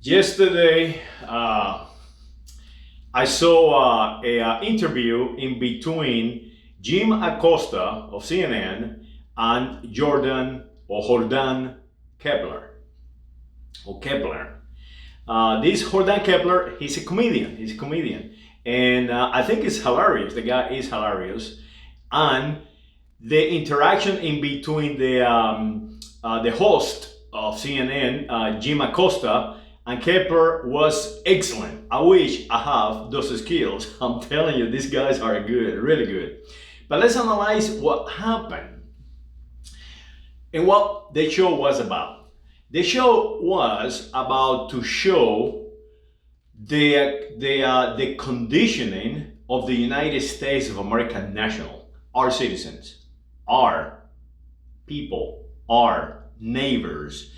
Yesterday, I saw a interview in between Jim Acosta of CNN and Jordan Kepler or Kepler. This Jordan Kepler, he's a comedian. He's a comedian, and I think it's hilarious. The guy is hilarious, and the interaction in between the host of CNN, Jim Acosta, and Kepler was excellent. I wish I have those skills. I'm telling you, these guys are good, really good. But let's analyze what happened and what the show was about. The show was about to show the conditioning of the United States of America national, our citizens, our people, our neighbors,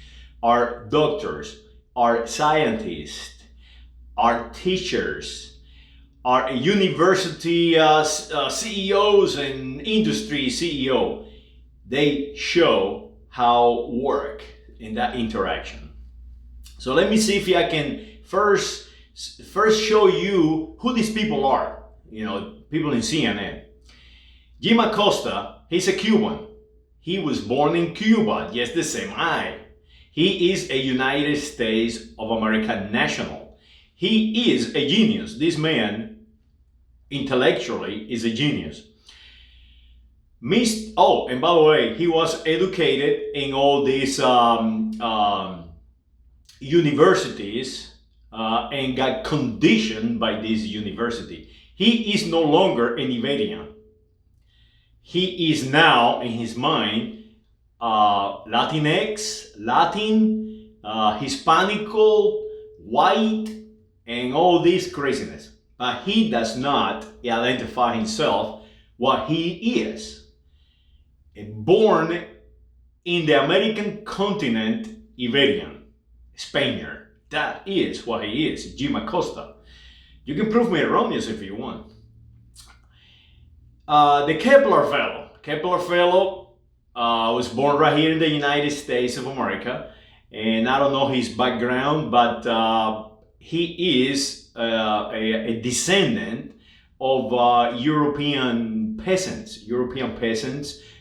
our doctors, our scientists, our teachers, our university CEOs and industry CEO. They show how work in that interaction. So let me see if I can first show you who these people are. People in CNN. Jim Acosta, he's a Cuban. He was born in Cuba. Yes, the same I. He is a United States of America national. He is a genius. This man, intellectually, is a genius. Oh, and by the way, he was educated in all these universities and got conditioned by this university. He is no longer an Iberian. He is now, in his mind, Latinx, Latin, Hispanical, white, and all this craziness. But he does not identify himself what he is. Born in the American continent, Iberian, Spaniard. That is what he is, Jim Acosta. You can prove me erroneous if you want. The Kepler fellow was born right here in the United States of America, and I don't know his background, but he is a descendant of European peasants.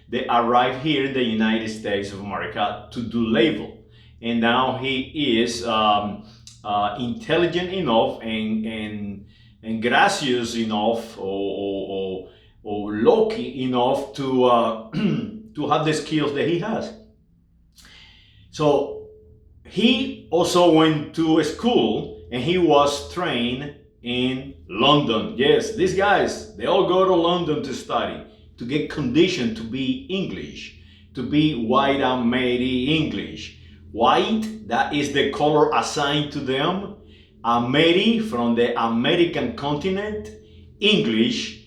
They arrived here in the United States of America to do labor, and now he is intelligent enough and gracious enough or lucky enough to to have the skills that he has. So he also went to a school and he was trained in London. Yes, these guys, they all go to London to study, to get conditioned to be English, to be white American English. White, that is the color assigned to them. Ameri, from the American continent. English,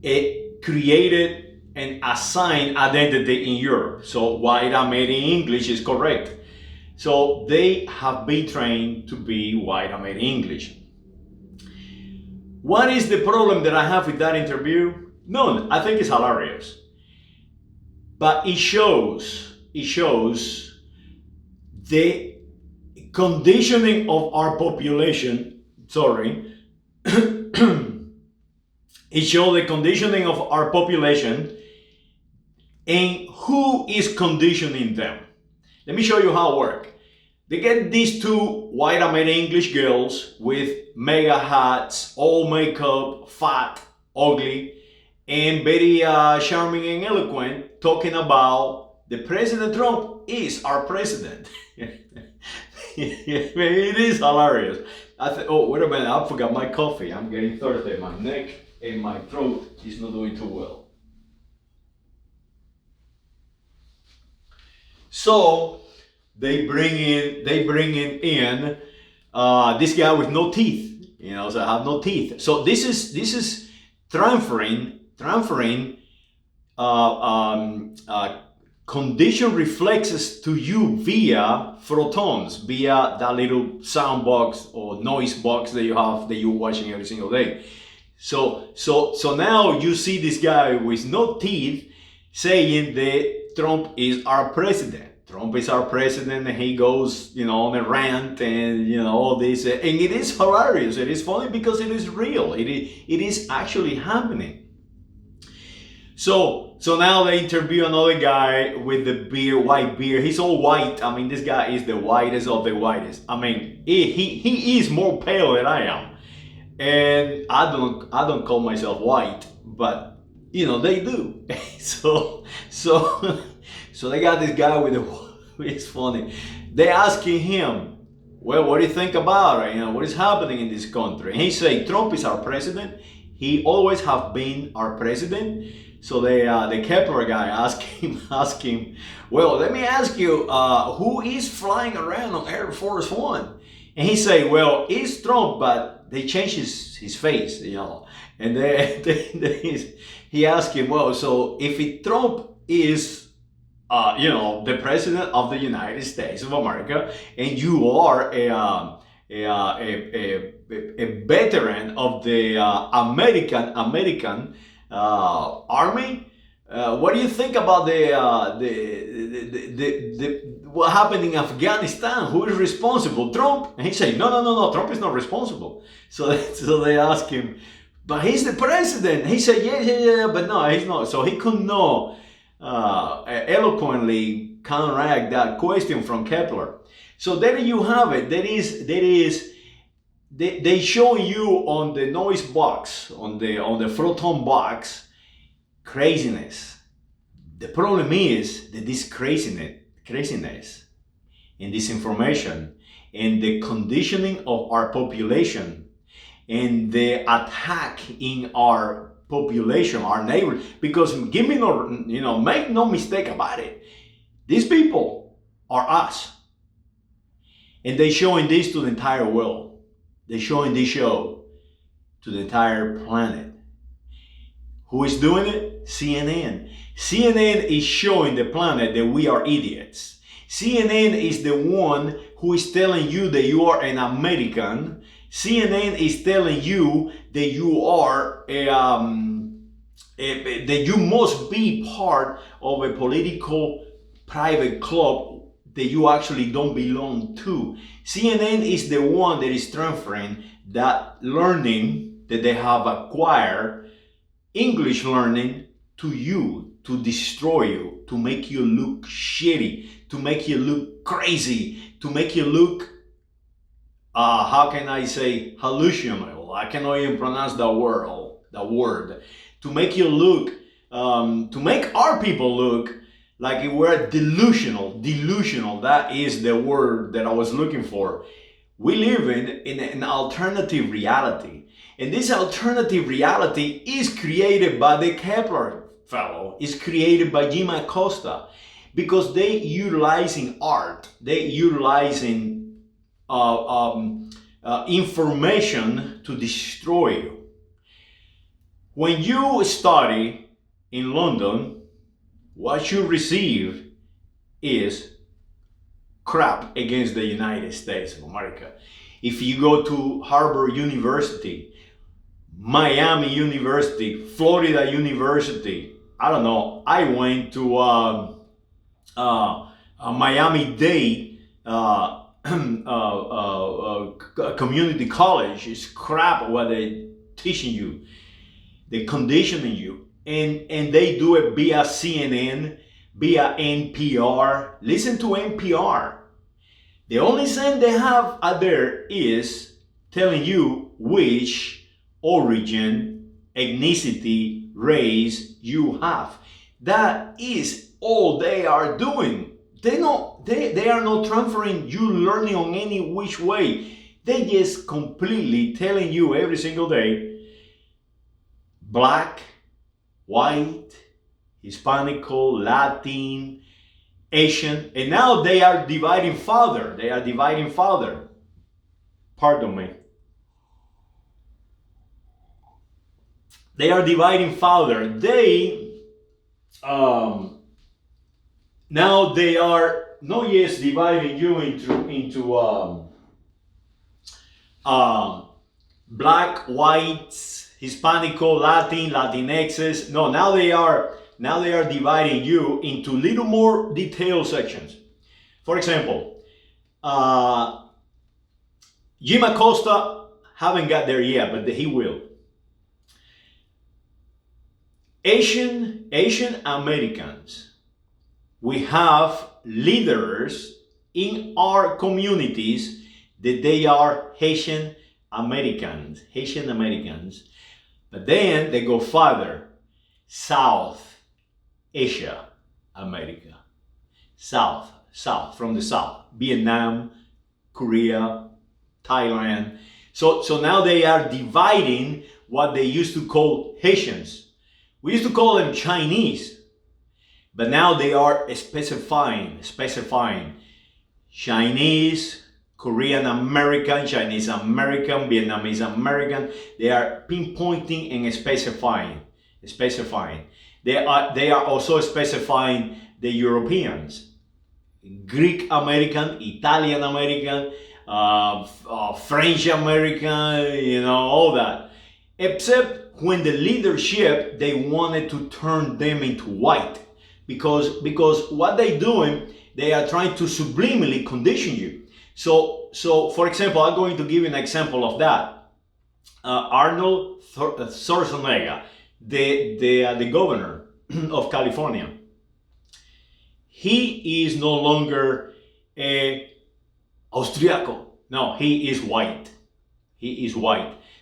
it created and assigned identity in Europe. So white American English is correct. So they have been trained to be white American English. What is the problem that I have with that interview? None. I think it's hilarious. But it shows the conditioning of our population. It shows the conditioning of our population and who is conditioning them. Let me show you how it works. They get these two white American English girls with mega hats, all makeup, fat, ugly, and very charming and eloquent, talking about the President Trump is our president. It is hilarious. Oh, wait a minute, I forgot my coffee. I'm getting thirsty. My neck and my throat is not doing too well. So they bring in this guy with no teeth, so I have no teeth. So this is transferring condition reflexes to you via photons, via that little sound box or noise box that you have that you're watching every single day. So now you see this guy with no teeth saying that Trump is our president. Trump is our president, and he goes, on a rant, and all this, and it is hilarious. It is funny because it is real. It is actually happening. So now they interview another guy with the beard, white beard. He's all white. I mean, this guy is the whitest of the whitest. I mean, he is more pale than I am, and I don't call myself white, but they do. So they got this guy with the. It's funny. They asking him, well, what do you think about it? What is happening in this country? And he say, Trump is our president. He always have been our president. So the Klepper guy asked him, well, let me ask you, who is flying around on Air Force One? And he say, well, it's Trump, but they changed his face, And he asked him, well, so if Trump is the president of the United States of America, and you are a veteran of the American army, what do you think about the what happened in Afghanistan? Who is responsible? Trump? And he said, no, Trump is not responsible. So they asked him, but he's the president. He said, yeah, but no, he's not. So he could not eloquently counteract that question from Klepper. So there you have it. They show you on the noise box, on the Photon box, craziness. The problem is that this craziness and disinformation and the conditioning of our population and the attack in our population, our neighbors, because make no mistake about it, these people are us, and they're showing this to the entire world. They're showing this show to the entire planet. Who is doing it? CNN. CNN is showing the planet that we are idiots. CNN is the one who is telling you that you are an American. CNN is telling you that you are that you must be part of a political private club that you actually don't belong to. CNN is the one that is transferring that learning that they have acquired, English learning, to you, to destroy you, to make you look shitty, to make you look crazy, to make you look how can I say, hallucinable? I cannot even pronounce that word. To make you look, to make our people look like we're delusional. Delusional, that is the word that I was looking for. We live in an alternative reality. And this alternative reality is created by the Klepper fellow, is created by Jim Acosta, because they utilizing art, they utilizing information to destroy you. When you study in London, what you receive is crap against the United States of America. If you go to Harvard University, Miami University, Florida University, I don't know, I went to Miami-Dade community college. Is crap what they're teaching you. They're conditioning you. And they do it via CNN, via NPR. Listen to NPR. The only thing they have out there is telling you which origin, ethnicity, race you have. That is all they are doing. They are not transferring you learning on any which way. They just completely telling you every single day, black, white, Hispanic, Latin, Asian, and now they are dividing further. Pardon me. They are dividing further. Now they are not just dividing you into black, whites, Hispanic, Latin, Latinxes. No, now they are dividing you into little more detailed sections. For example, Jim Acosta haven't got there yet, but he will. Asian Americans, we have leaders in our communities that they are Haitian Americans, but then they go farther, South Asia America, South, from the South, Vietnam, Korea, Thailand. So now they are dividing what they used to call Haitians. We used to call them Chinese, but now they are specifying Chinese, Korean American, Chinese American, Vietnamese American. They are pinpointing and specifying. They are also specifying the Europeans, Greek American, Italian American, French American, all that. Except when the leadership, they wanted to turn them into white. Because what they're doing, they are trying to subliminally condition you. So for example, I'm going to give you an example of that. Arnold Schwarzenegger, the governor of California, he is no longer a Austriaco. No, he is white.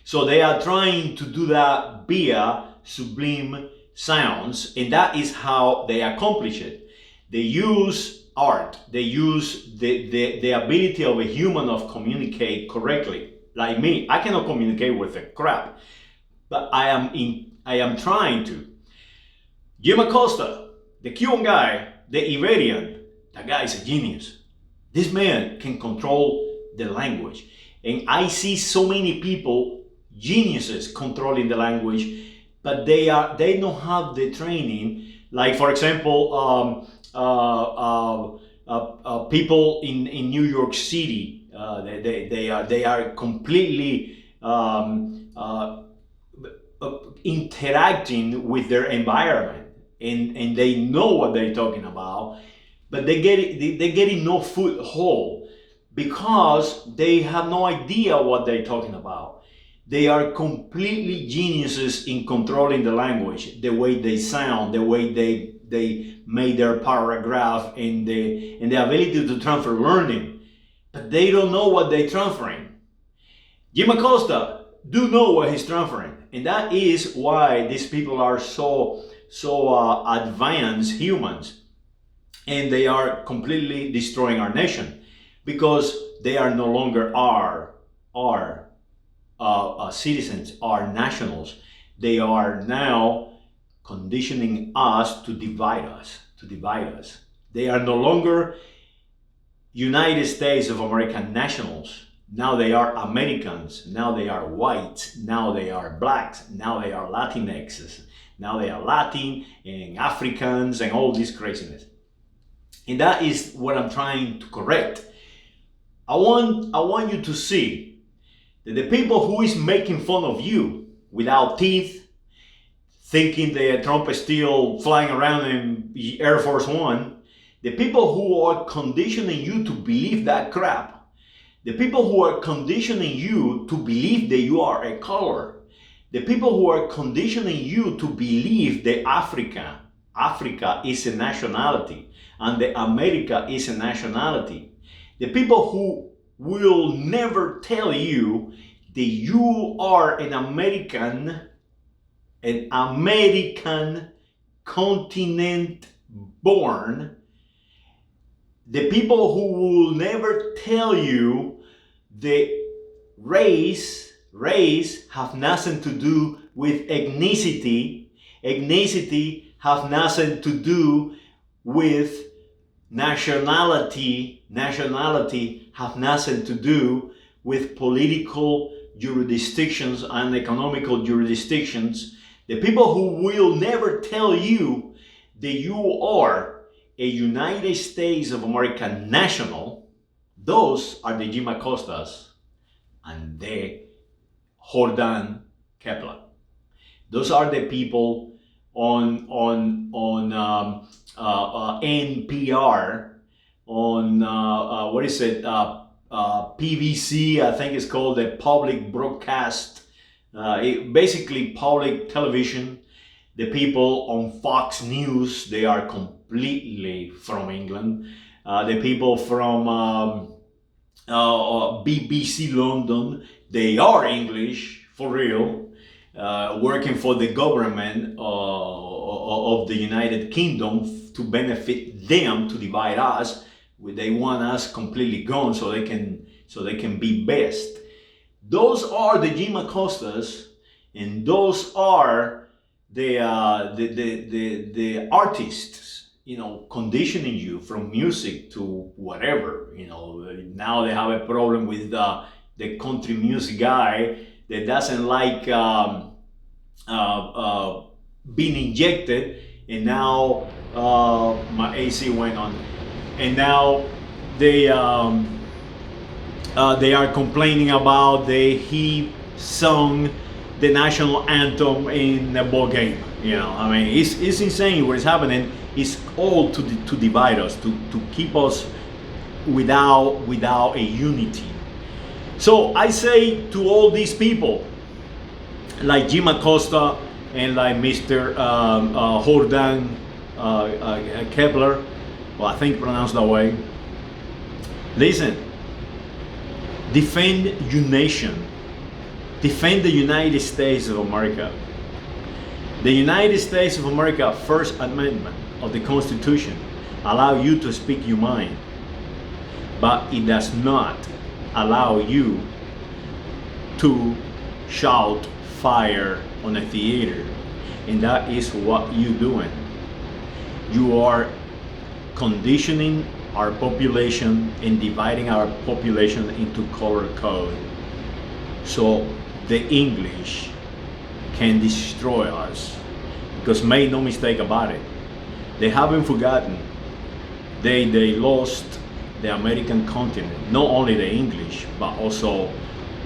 So they are trying to do that via sublime sounds, and that is how they accomplish it. They use art. They use the ability of a human to communicate correctly. Like me, I cannot communicate with a crap, but I am trying to. Jim Acosta, the Cuban guy, the Iberian, that guy is a genius. This man can control the language, and I see so many people, geniuses, controlling the language, but they don't have the training. Like for example, people in New York City, they are completely interacting with their environment, and they know what they're talking about, but they getting no foothold because they have no idea what they're talking about. They are completely geniuses in controlling the language, the way they sound, the way they made their paragraph, and the ability to transfer learning, but they don't know what they're transferring. Jim Acosta do know what he's transferring, and that is why these people are so advanced humans, and they are completely destroying our nation because they are no longer our citizens, our nationals. They are now conditioning us to divide us. They are no longer United States of America nationals. Now they are Americans. Now they are whites. Now they are blacks. Now they are Latinxes. Now they are Latin and Africans and all this craziness. And that is what I'm trying to correct. I want you to see that the people who is making fun of you without teeth, thinking that Trump is still flying around in Air Force One, the people who are conditioning you to believe that crap, the people who are conditioning you to believe that you are a color, the people who are conditioning you to believe that Africa is a nationality and that America is a nationality, the people who will never tell you that you are an American continent born, the people who will never tell you that race have nothing to do with ethnicity have nothing to do with nationality have nothing to do with political jurisdictions and economical jurisdictions. The people who will never tell you that you are a United States of America national, those are the Jim Acostas and the Jordan Klepper. Those are the people on NPR on what is it? PVC, I think it's called the public broadcast. Basically, public television. The people on Fox News, they are completely from England. The people from BBC London, they are English for real, working for the government of the United Kingdom to benefit them, to divide us. They want us completely gone so they can be best. Those are the Jim Acostas, and those are the artists, conditioning you from music to whatever. Now they have a problem with the country music guy that doesn't like being injected, and now my AC went on, and now they they are complaining about he sung the national anthem in a ball game. I mean, it's insane what is happening. It's all to divide us, to keep us without a unity. So I say to all these people, like Jim Acosta and like Mr. Jordan Klepper, well, I think pronounced that way. Listen, defend your nation. Defend the United States of America. The United States of America First Amendment of the Constitution allow you to speak your mind, but it does not allow you to shout fire on a theater, and that is what you're doing. You are conditioning our population and dividing our population into color code, so the English can destroy us. Because make no mistake about it, they haven't forgotten. They lost the American continent, not only the English, but also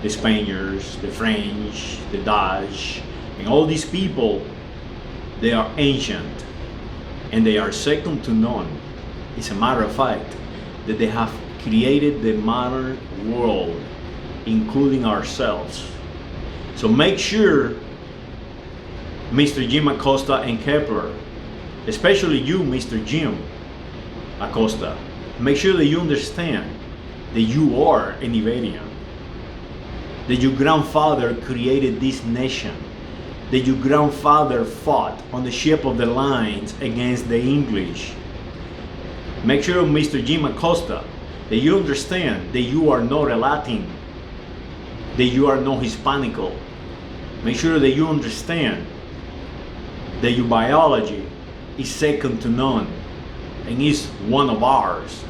the Spaniards, the French, the Dutch, and all these people. They are ancient and they are second to none. It's a matter of fact that they have created the modern world, including ourselves. So make sure, Mr. Jim Acosta and Klepper, especially you, Mr. Jim Acosta, make sure that you understand that you are an Iberian, that your grandfather created this nation, that your grandfather fought on the ship of the lines against the English. Make sure, Mr. Jim Acosta, that you understand that you are not a Latin, that you are not Hispanical. Make sure that you understand that your biology is second to none and is one of ours.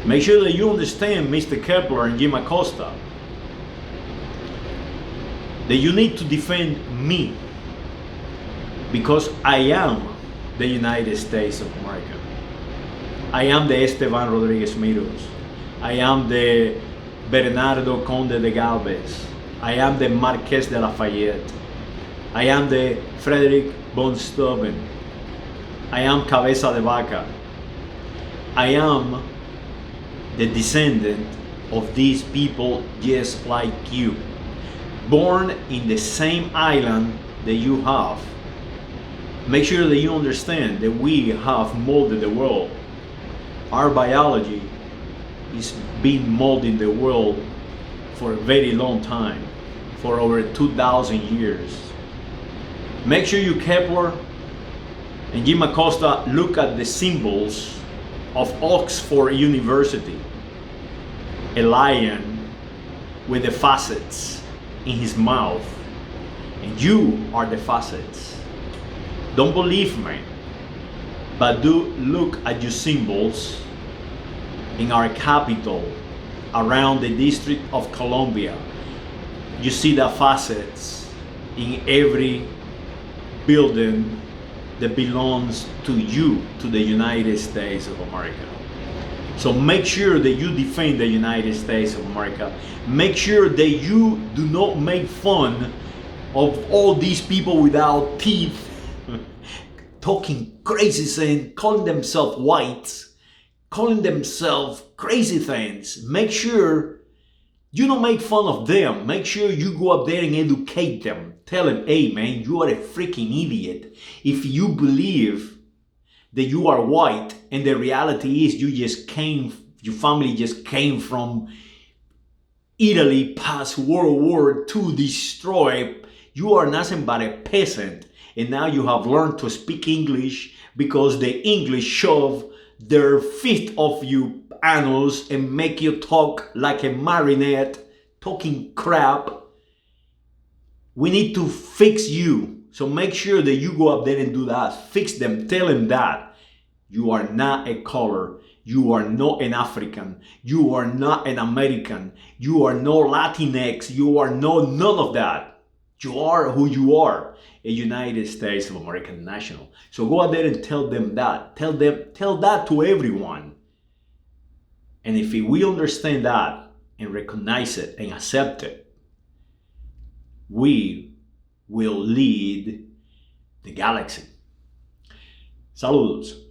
Make sure that you understand, Mr. Klepper and Jim Acosta, that you need to defend me because I am the United States of America. I am the Esteban Rodriguez Miros. I am the Bernardo Conde de Galvez. I am the Marquez de Lafayette. I am the Frederick von Steuben. I am Cabeza de Vaca. I am the descendant of these people just like you, born in the same island that you have. Make sure that you understand that we have molded the world. Our biology is being molded in the world for a very long time, for over 2,000 years. Make sure you, Klepper and Jim Acosta, look at the symbols of Oxford University. A lion with the facets in his mouth, and you are the facets. Don't believe me, but do look at your symbols in our capital, around the District of Columbia. You see the facets in every building that belongs to you, to the United States of America. So make sure that you defend the United States of America. Make sure that you do not make fun of all these people without teeth talking crazy, saying, calling themselves whites, calling themselves crazy things, make sure you don't make fun of them. Make sure you go up there and educate them. Tell them, hey man, you are a freaking idiot. If you believe that you are white and the reality is your family just came from Italy past World War II destroyed, you are nothing but a peasant. And now you have learned to speak English because the English shove their fist off you annals and make you talk like a marionette, talking crap. We need to fix you. So make sure that you go up there and do that. Fix them. Tell them that you are not a color. You are not an African. You are not an American. You are no Latinx. You are no none of that. You are who you are, a United States of American national. So go out there and tell them that. Tell that to everyone. And if we understand that and recognize it and accept it, we will lead the galaxy. Saludos.